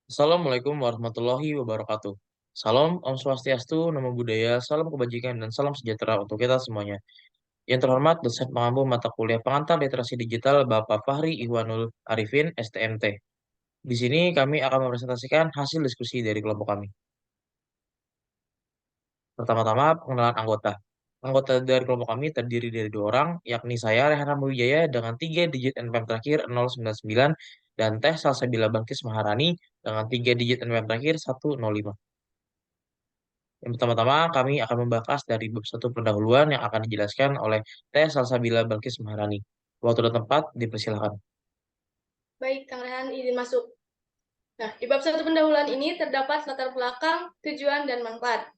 Assalamualaikum warahmatullahi wabarakatuh. Salam, Om Swastiastu, Namo Buddhaya, salam kebajikan, dan salam sejahtera untuk kita semuanya. Yang terhormat, dosen pengampu mata kuliah pengantar literasi digital Bapak Fahri Ihwanul Arifin, STMT. Di sini kami akan mempresentasikan hasil diskusi dari kelompok kami. Pertama-tama, pengenalan anggota. Anggota dari kelompok kami terdiri dari dua orang, yakni saya, Rehan Wijaya, dengan 3 digit NPM terakhir 099, dan Teh Salsabila Bangkis Maharani dengan 3 digit NPM terakhir 105. Yang pertama-tama, kami akan membahas dari bab satu pendahuluan yang akan dijelaskan oleh Teh Salsabila Balkis Maharani. Waktu dan tempat dipersilakan. Baik, Kang Rehan izin masuk. Nah, di bab satu pendahuluan ini terdapat latar belakang, tujuan, dan manfaat.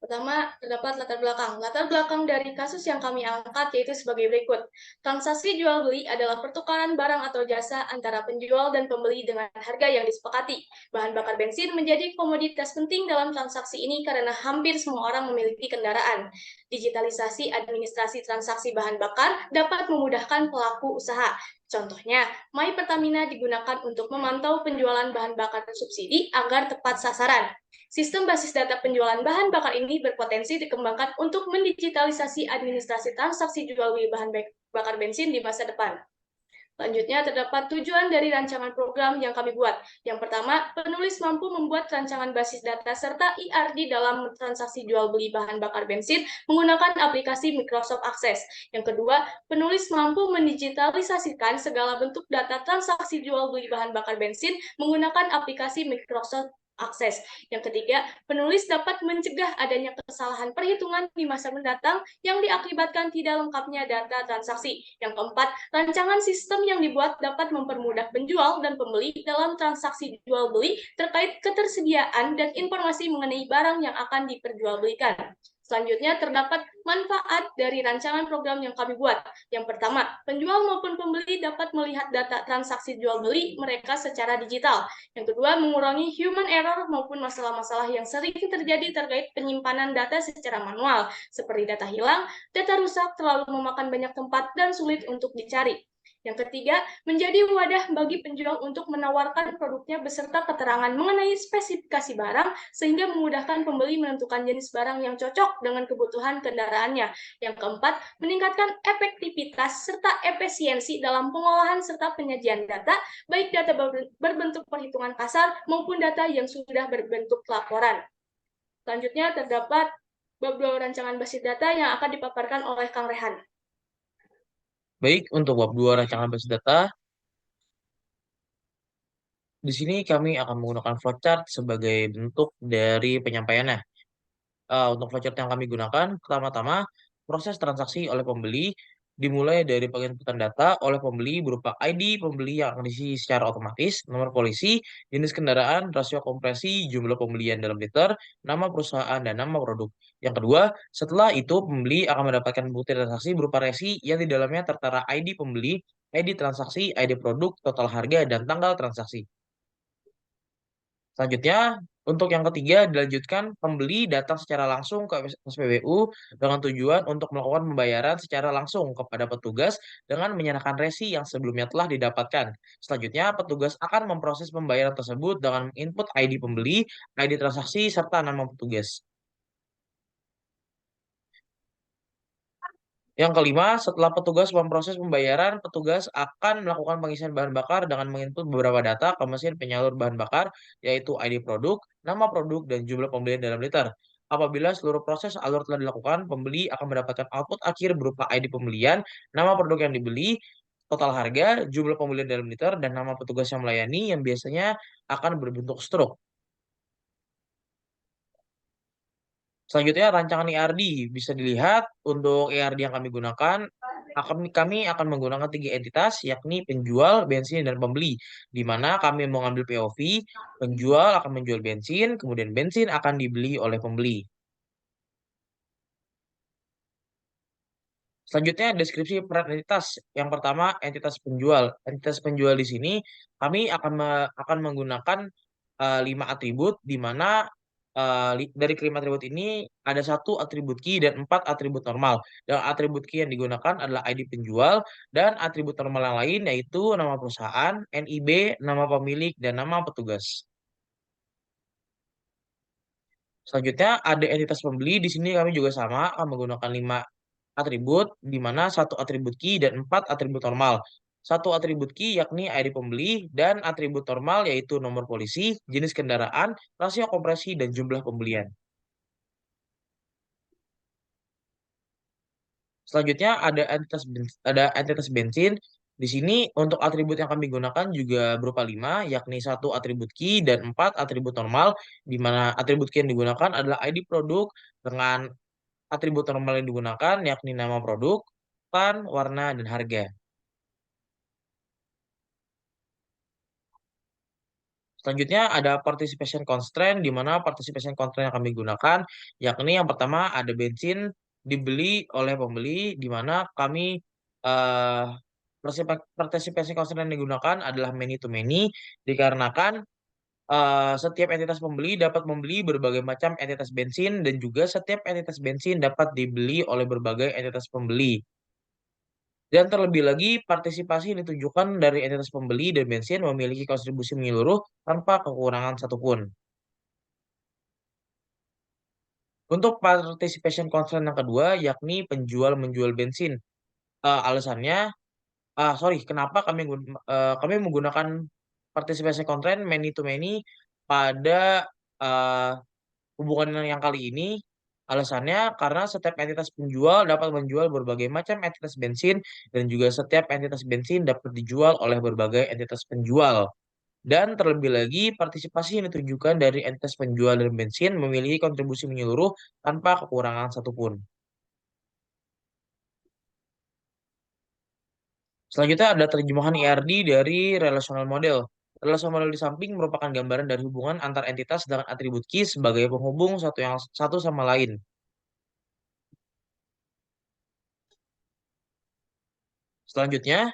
Pertama, terdapat latar belakang. Latar belakang dari kasus yang kami angkat yaitu sebagai berikut. Transaksi jual beli adalah pertukaran barang atau jasa antara penjual dan pembeli dengan harga yang disepakati. Bahan bakar bensin menjadi komoditas penting dalam transaksi ini karena hampir semua orang memiliki kendaraan. Digitalisasi administrasi transaksi bahan bakar dapat memudahkan pelaku usaha. Contohnya, My Pertamina digunakan untuk memantau penjualan bahan bakar subsidi agar tepat sasaran. Sistem basis data penjualan bahan bakar ini berpotensi dikembangkan untuk mendigitalisasi administrasi transaksi jual beli bahan bakar bensin di masa depan. Selanjutnya, terdapat tujuan dari rancangan program yang kami buat. Yang pertama, penulis mampu membuat rancangan basis data serta ERD dalam transaksi jual beli bahan bakar bensin menggunakan aplikasi Microsoft Access. Yang kedua, penulis mampu mendigitalisasikan segala bentuk data transaksi jual beli bahan bakar bensin menggunakan aplikasi Microsoft Access. Yang ketiga, penulis dapat mencegah adanya kesalahan perhitungan di masa mendatang yang diakibatkan tidak lengkapnya data transaksi. Yang keempat, rancangan sistem yang dibuat dapat mempermudah penjual dan pembeli dalam transaksi jual beli terkait ketersediaan dan informasi mengenai barang yang akan diperjualbelikan. Selanjutnya, terdapat manfaat dari rancangan program yang kami buat. Yang pertama, penjual maupun pembeli dapat melihat data transaksi jual beli mereka secara digital. Yang kedua, mengurangi human error maupun masalah-masalah yang sering terjadi terkait penyimpanan data secara manual, seperti data hilang, data rusak, terlalu memakan banyak tempat, dan sulit untuk dicari. Yang ketiga, menjadi wadah bagi penjual untuk menawarkan produknya beserta keterangan mengenai spesifikasi barang sehingga memudahkan pembeli menentukan jenis barang yang cocok dengan kebutuhan kendaraannya. Yang keempat, meningkatkan efektivitas serta efisiensi dalam pengolahan serta penyajian data, baik data berbentuk perhitungan kasar maupun data yang sudah berbentuk laporan. Selanjutnya terdapat bab 2 rancangan basis data yang akan dipaparkan oleh Kang Rehan. Baik, untuk bab 2 rancangan basis data, di sini kami akan menggunakan flowchart sebagai bentuk dari penyampaiannya. Untuk flowchart yang kami gunakan, pertama-tama proses transaksi oleh pembeli dimulai dari penginputan data oleh pembeli berupa ID pembeli yang akan diisi secara otomatis, nomor polisi, jenis kendaraan, rasio kompresi, jumlah pembelian dalam liter, nama perusahaan, dan nama produk. Yang kedua, setelah itu pembeli akan mendapatkan bukti transaksi berupa resi yang di dalamnya tertera ID pembeli, ID transaksi, ID produk, total harga, dan tanggal transaksi. Selanjutnya, untuk yang ketiga dilanjutkan pembeli datang secara langsung ke SPBU dengan tujuan untuk melakukan pembayaran secara langsung kepada petugas dengan menyerahkan resi yang sebelumnya telah didapatkan. Selanjutnya, petugas akan memproses pembayaran tersebut dengan input ID pembeli, ID transaksi, serta nama petugas. Yang kelima, setelah petugas memproses pembayaran, petugas akan melakukan pengisian bahan bakar dengan menginput beberapa data ke mesin penyalur bahan bakar, yaitu ID produk, nama produk, dan jumlah pembelian dalam liter. Apabila seluruh proses alur telah dilakukan, pembeli akan mendapatkan output akhir berupa ID pembelian, nama produk yang dibeli, total harga, jumlah pembelian dalam liter, dan nama petugas yang melayani yang biasanya akan berbentuk struk. Selanjutnya rancangan ERD bisa dilihat untuk ERD yang kami gunakan kami akan menggunakan 3 entitas yakni penjual, bensin, dan pembeli di mana kami mengambil POV penjual akan menjual bensin, kemudian bensin akan dibeli oleh pembeli. Selanjutnya deskripsi peran entitas. Yang pertama entitas penjual. Entitas penjual di sini kami akan menggunakan 5 atribut di mana Dari kelima atribut ini ada satu atribut key dan empat atribut normal. Dan atribut key yang digunakan adalah ID penjual dan atribut normal yang lain yaitu nama perusahaan, NIB, nama pemilik, dan nama petugas. Selanjutnya ada entitas pembeli. Di sini kami juga sama akan menggunakan lima atribut, di mana satu atribut key dan empat atribut normal. Satu atribut key yakni ID pembeli dan atribut normal yaitu nomor polisi, jenis kendaraan, rasio kompresi, dan jumlah pembelian. Selanjutnya ada entitas bensin. Di sini untuk atribut yang kami gunakan juga berupa lima, yakni satu atribut key dan empat atribut normal, di mana atribut key yang digunakan adalah ID produk dengan atribut normal yang digunakan yakni nama produk, iklan, warna, dan harga. Selanjutnya ada participation constraint, di mana participation constraint yang kami gunakan, yakni yang pertama ada bensin dibeli oleh pembeli, di mana kami eh, participation constraint yang digunakan adalah many to many, dikarenakan setiap entitas pembeli dapat membeli berbagai macam entitas bensin dan juga setiap entitas bensin dapat dibeli oleh berbagai entitas pembeli. Dan terlebih lagi, partisipasi yang ditunjukkan dari entitas pembeli dan bensin memiliki kontribusi menyeluruh tanpa kekurangan satupun. Untuk participation constraint yang kedua, yakni penjual menjual bensin. Alasannya, kenapa kami menggunakan participation constraint many to many pada uh, hubungan yang kali ini? Alasannya karena setiap entitas penjual dapat menjual berbagai macam entitas bensin dan juga setiap entitas bensin dapat dijual oleh berbagai entitas penjual. Dan terlebih lagi, partisipasi yang ditunjukkan dari entitas penjual dan bensin memiliki kontribusi menyeluruh tanpa kekurangan satupun. Selanjutnya ada terjemahan IRD dari relational model. Relational model di samping merupakan gambaran dari hubungan antar entitas dengan atribut key sebagai penghubung satu sama lain. Selanjutnya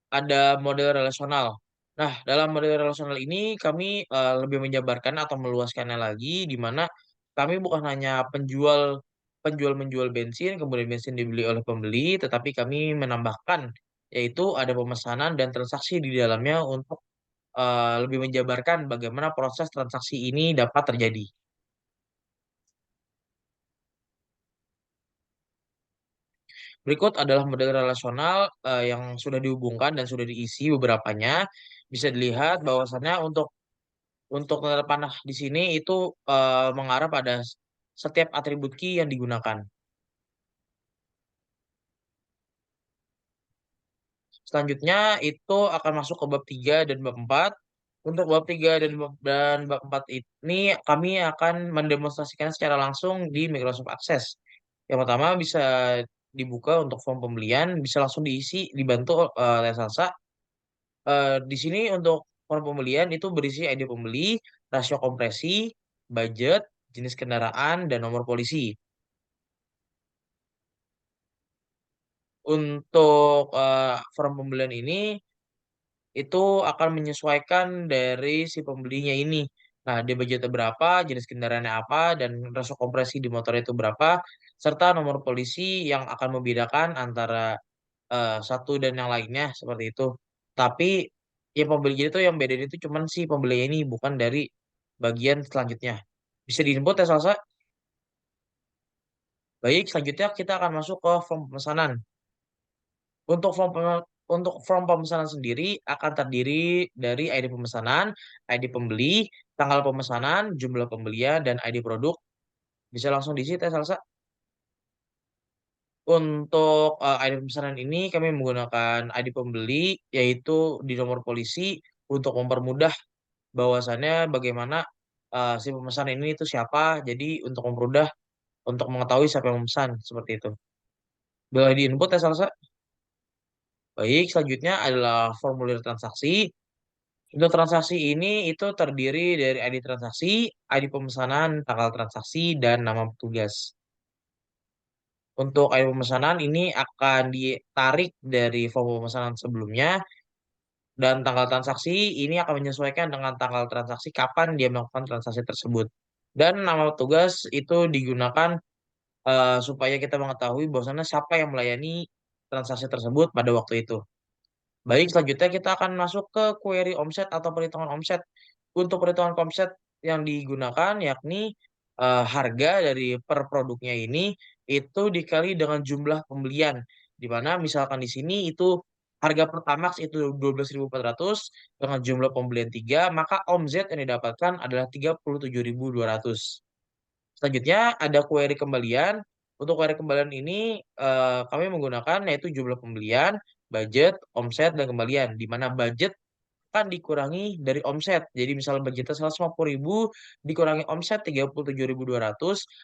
ada model relasional. Nah, dalam model relasional ini kami lebih menjabarkan atau meluaskannya lagi, di mana kami bukan hanya penjual menjual bensin, kemudian bensin dibeli oleh pembeli, tetapi kami menambahkan yaitu ada pemesanan dan transaksi di dalamnya untuk lebih menjabarkan bagaimana proses transaksi ini dapat terjadi. Berikut adalah model relasional yang sudah dihubungkan dan sudah diisi beberapanya. Bisa dilihat bahwasannya untuk tanda panah di sini itu mengarah pada setiap atribut key yang digunakan. Selanjutnya itu akan masuk ke bab 3 dan bab 4. Untuk bab 3 dan bab 4 ini kami akan mendemonstrasikan secara langsung di Microsoft Access. Yang pertama bisa dibuka untuk form pembelian, bisa langsung diisi dibantu oleh Salsa. Di sini untuk form pembelian itu berisi ID pembeli, rasio kompresi, budget, jenis kendaraan, dan nomor polisi. Untuk form pembelian ini itu akan menyesuaikan dari si pembelinya ini. Nah, dia budgetnya berapa, jenis kendaraannya apa, dan rasio kompresi di motor itu berapa, serta nomor polisi yang akan membedakan antara satu dan yang lainnya seperti itu. Tapi yang pembeli itu yang bedain itu cuman si pembelinya ini bukan dari bagian selanjutnya. Bisa diinput ya Salsa? Baik, selanjutnya kita akan masuk ke form pemesanan. Untuk untuk form pemesanan sendiri akan terdiri dari ID pemesanan, ID pembeli, tanggal pemesanan, jumlah pembelian, dan ID produk. Bisa langsung diisi ya Salsa? Untuk ID pemesanan ini kami menggunakan ID pembeli yaitu di nomor polisi untuk mempermudah bahwasannya bagaimana si pemesan ini itu siapa. Jadi untuk mempermudah untuk mengetahui siapa yang memesan seperti itu. Boleh di input ya Salsa? Baik, selanjutnya adalah formulir transaksi. Untuk transaksi ini itu terdiri dari ID transaksi, ID pemesanan, tanggal transaksi, dan nama petugas. Untuk ID pemesanan ini akan ditarik dari form pemesanan sebelumnya dan tanggal transaksi ini akan menyesuaikan dengan tanggal transaksi kapan dia melakukan transaksi tersebut. Dan nama petugas itu digunakan supaya kita mengetahui bahwasannya siapa yang melayani transaksi tersebut pada waktu itu. Baik, selanjutnya kita akan masuk ke query omset atau perhitungan omset. Untuk perhitungan omset yang digunakan yakni harga dari per produknya ini itu dikali dengan jumlah pembelian. Di mana misalkan di sini itu harga Pertamax itu 12.400 dengan jumlah pembelian 3, maka omset yang didapatkan adalah 37.200. Selanjutnya ada query kembalian. Untuk query kembalian ini kami menggunakan yaitu jumlah pembelian, budget, omset, dan kembalian. Di mana budget akan dikurangi dari omset. Jadi misalnya budgetnya 150.000 dikurangi omset 37.200,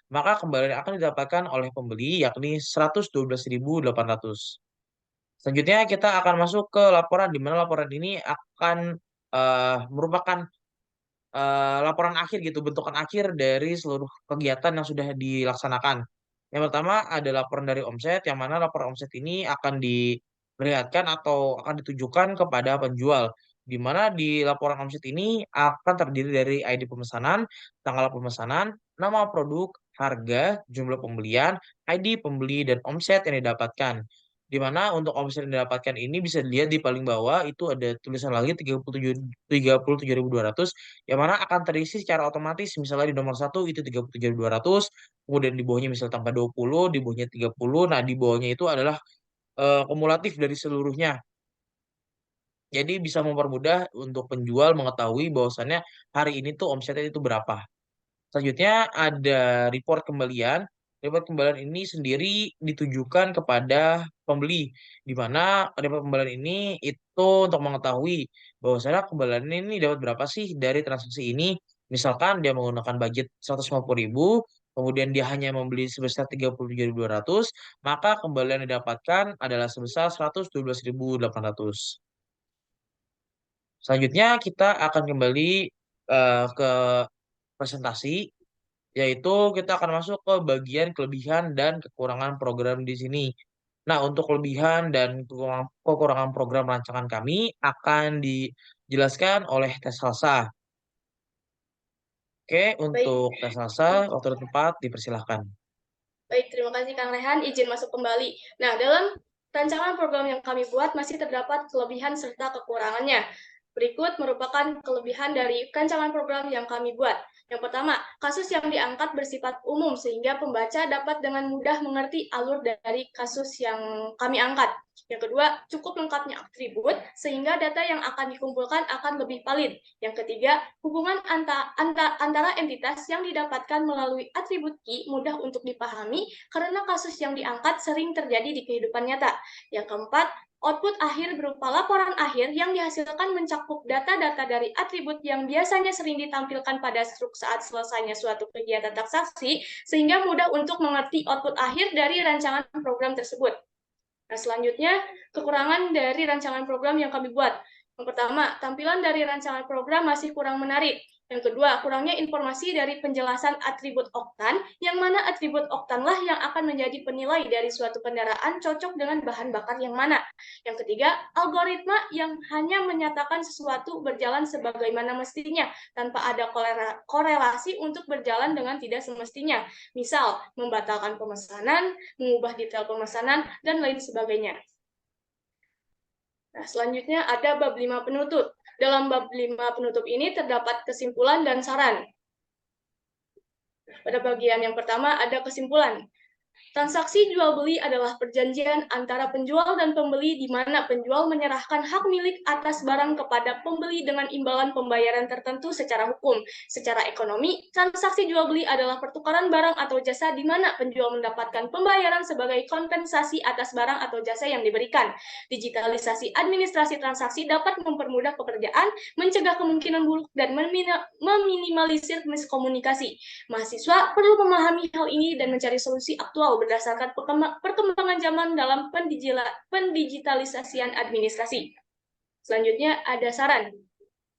maka kembalian yang akan didapatkan oleh pembeli yakni 112.800. Selanjutnya kita akan masuk ke laporan, di mana laporan ini akan merupakan laporan akhir gitu, bentukan akhir dari seluruh kegiatan yang sudah dilaksanakan. Yang pertama ada laporan dari omset, yang mana laporan omset ini akan diperlihatkan atau akan ditujukan kepada penjual, di mana di laporan omset ini akan terdiri dari ID pemesanan, tanggal pemesanan, nama produk, harga, jumlah pembelian, ID pembeli, dan omset yang didapatkan. Di mana untuk omset yang didapatkan ini bisa dilihat di paling bawah itu ada tulisan lagi 37.200, yang mana akan terisi secara otomatis. Misalnya di nomor satu itu 37.200, kemudian di bawahnya misal tambah 20, di bawahnya 30, nah di bawahnya itu adalah kumulatif dari seluruhnya. Jadi bisa mempermudah untuk penjual mengetahui bahwasannya hari ini tuh omsetnya itu berapa. Selanjutnya ada report kembalian. Report kembalian ini sendiri ditujukan kepada pembeli, di mana report kembalian ini itu untuk mengetahui bahwasanya kembalian ini dapat berapa sih dari transaksi ini. Misalkan dia menggunakan budget 150.000, kemudian dia hanya membeli sebesar 37.200, maka kembalian yang didapatkan adalah sebesar 112.800. Selanjutnya kita akan kembali ke presentasi, yaitu kita akan masuk ke bagian kelebihan dan kekurangan program di sini. Nah, untuk kelebihan dan kekurangan program rancangan kami akan dijelaskan oleh tes salsa. Oke, Baik, untuk tes salsa, waktu dan tempat dipersilahkan. baik, terima kasih Kang Rehan, izin masuk kembali. Nah, dalam rancangan program yang kami buat masih terdapat kelebihan serta kekurangannya. Berikut merupakan kelebihan dari rancangan program yang kami buat. Yang pertama, kasus yang diangkat bersifat umum sehingga pembaca dapat dengan mudah mengerti alur dari kasus yang kami angkat. Yang kedua, cukup lengkapnya atribut sehingga data yang akan dikumpulkan akan lebih valid. Yang ketiga, hubungan antara entitas yang didapatkan melalui atribut key mudah untuk dipahami karena kasus yang diangkat sering terjadi di kehidupan nyata. Yang keempat, output akhir berupa laporan akhir yang dihasilkan mencakup data-data dari atribut yang biasanya sering ditampilkan pada saat selesainya suatu kegiatan transaksi, sehingga mudah untuk mengerti output akhir dari rancangan program tersebut. Nah, selanjutnya, kekurangan dari rancangan program yang kami buat. Yang pertama, tampilan dari rancangan program masih kurang menarik. Yang kedua, kurangnya informasi dari penjelasan atribut oktan, yang mana atribut oktanlah yang akan menjadi penilai dari suatu kendaraan cocok dengan bahan bakar yang mana. Yang ketiga, algoritma yang hanya menyatakan sesuatu berjalan sebagaimana mestinya, tanpa ada korelasi untuk berjalan dengan tidak semestinya. Misal, membatalkan pemesanan, mengubah detail pemesanan, dan lain sebagainya. Nah, selanjutnya ada bab 5 penutup. Dalam bab 5 penutup ini terdapat kesimpulan dan saran. Pada bagian yang pertama ada kesimpulan. Transaksi jual beli adalah perjanjian antara penjual dan pembeli di mana penjual menyerahkan hak milik atas barang kepada pembeli dengan imbalan pembayaran tertentu secara hukum. Secara ekonomi, transaksi jual beli adalah pertukaran barang atau jasa di mana penjual mendapatkan pembayaran sebagai kompensasi atas barang atau jasa yang diberikan. Digitalisasi administrasi transaksi dapat mempermudah pekerjaan, mencegah kemungkinan buruk, dan meminimalisir miskomunikasi. Mahasiswa perlu memahami hal ini dan mencari solusi aktual berdasarkan perkembangan zaman dalam pendigitalisasian administrasi. Selanjutnya ada saran.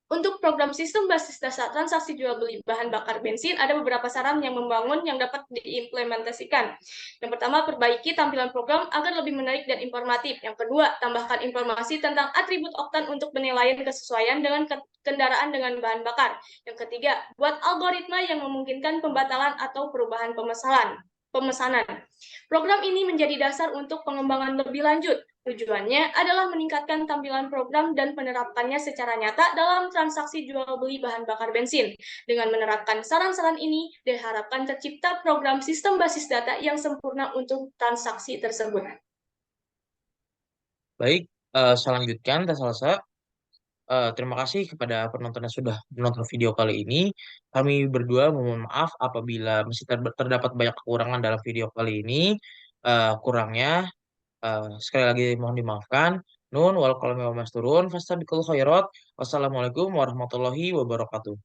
Untuk program sistem basis dasar transaksi jual beli bahan bakar bensin, ada beberapa saran yang membangun yang dapat diimplementasikan. Yang pertama, perbaiki tampilan program agar lebih menarik dan informatif. Yang kedua, tambahkan informasi tentang atribut oktan untuk penilaian kesesuaian dengan kendaraan dengan bahan bakar. Yang ketiga, buat algoritma yang memungkinkan pembatalan atau perubahan pemesanan. Program ini menjadi dasar untuk pengembangan lebih lanjut. Tujuannya adalah meningkatkan tampilan program dan penerapannya secara nyata dalam transaksi jual beli bahan bakar bensin. Dengan menerapkan saran-saran ini, diharapkan tercipta program sistem basis data yang sempurna untuk transaksi tersebut. Baik, saya lanjutkan, tes selesai. Terima kasih kepada penonton yang sudah menonton video kali ini. Kami berdua mohon maaf apabila masih terdapat banyak kekurangan dalam video kali ini. Kurangnya, sekali lagi mohon dimaafkan. Nun wal qalami wa masturun fastabiqul khairat. Wassalamualaikum warahmatullahi wabarakatuh.